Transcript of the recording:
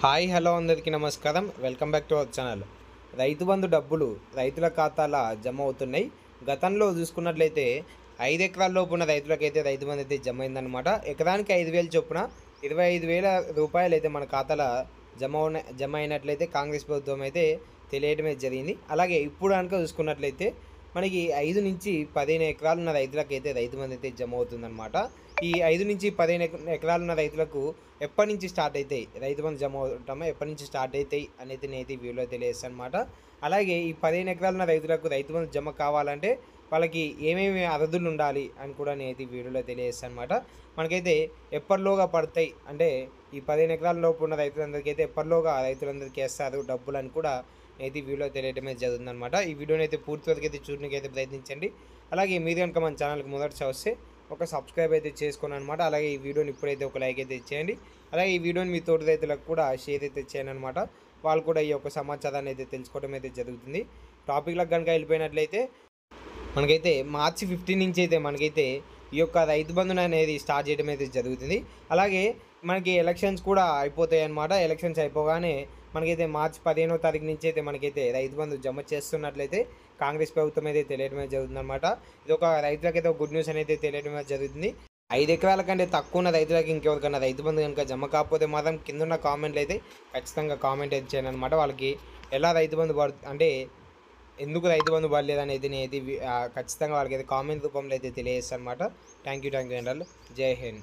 Hi hello అందరికీ నమస్కారం. Welcome back to our channel. Rythu Bandhu డబ్బులు రైతుల ఖాతాల జమ అవుతున్నాయి. గతంలో చూసుకున్నట్లయితే 5 ఎకరాల లోపు ఉన్న రైతులకైతే రైతు బంధు అయితే జమ అయిందనమాట. ఎకరానికి 5,000 చొప్పున 25,000 రూపాయలు మన ఖాతాలో జమ అయినట్లయితే కాంగ్రెస్ ప్రభుత్వం అయితే తెలియడమే జరిగింది. అలాగే ఇప్పుడు కనుక చూసుకున్నట్లయితే మనకి 5-15 ఎకరాలు ఉన్న రైతులకైతే రైతు బంధు అయితే జమ అవుతుందన్నమాట. ఈ 5-15 ఎకరాలు ఉన్న రైతులకు ఎప్పటి నుంచి స్టార్ట్ అవుతాయి రైతు బంధు జమ అవటమో ఎప్పటి నుంచి స్టార్ట్ అవుతాయి అనేది నేనైతే వీడియోలో తెలియజేస్తాను అనమాట. అలాగే ఈ 15 ఎకరాలు ఉన్న రైతులకు రైతు బంధు జమ కావాలంటే వాళ్ళకి ఏమేమి అర్హతలు ఉండాలి అని కూడా నేనైతే వీడియోలో తెలియజేస్తాను అనమాట. మనకైతే ఎప్పటిలోగా పడతాయి అంటే ఈ 15 ఎకరాల లోపు ఉన్న రైతులందరికీ అయితే ఎప్పటిలోగా రైతులందరికీ వేస్తారు డబ్బులు అని కూడా అయితే వీడియో తెలియడమే జరుగుతుందన్నమాట. ఈ వీడియోని అయితే పూర్తి వరకు అయితే చూడడానికి అయితే ప్రయత్నించండి. అలాగే మీరు కనుక మన ఛానల్కి మొదటిసారి వస్తే ఒక సబ్స్క్రైబ్ అయితే చేసుకోండి అనమాట. అలాగే ఈ వీడియోని ఇప్పుడైతే ఒక లైక్ అయితే చేయండి. అలాగే ఈ వీడియోని మీ తోటి రైతులకు కూడా షేర్ అయితే చేయండి అనమాట. వాళ్ళు కూడా ఈ యొక్క సమాచారాన్ని అయితే తెలుసుకోవడం అయితే జరుగుతుంది. టాపిక్లకు కనుక వెళ్ళిపోయినట్లయితే మనకైతే మార్చి 15 నుంచి అయితే మనకైతే ఈ యొక్క రైతు బంధుని అనేది స్టార్ట్ చేయడం అయితే జరుగుతుంది. అలాగే మనకి ఎలక్షన్స్ కూడా అయిపోతాయి అన్నమాట. ఎలక్షన్స్ అయిపోగానే మనకైతే మార్చి 15వ తారీఖు నుంచి అయితే మనకైతే రైతు బంధు జమ చేస్తున్నట్లయితే కాంగ్రెస్ ప్రభుత్వం అయితే తెలియడమే జరుగుతుందన్నమాట. ఇది ఒక రైతులకైతే ఒక గుడ్ న్యూస్ అనేది తెలియడమే జరుగుతుంది. 5 ఎకరాల కంటే తక్కువ ఉన్న రైతులకి ఇంకెవరికైనా రైతు బంధు కనుక జమ కాకపోతే మాత్రం కింద కామెంట్లు అయితే ఖచ్చితంగా కామెంట్ అయితే చేయండి అనమాట. వాళ్ళకి ఎలా రైతు బంధు అంటే ఎందుకు రైతు బంధు పడలేదనేది నేనైతే ఖచ్చితంగా వాళ్ళకైతే కామెంట్ రూపంలో అయితే తెలియజేస్తాను అనమాట. థ్యాంక్ యూ అండ్ జై హింద్.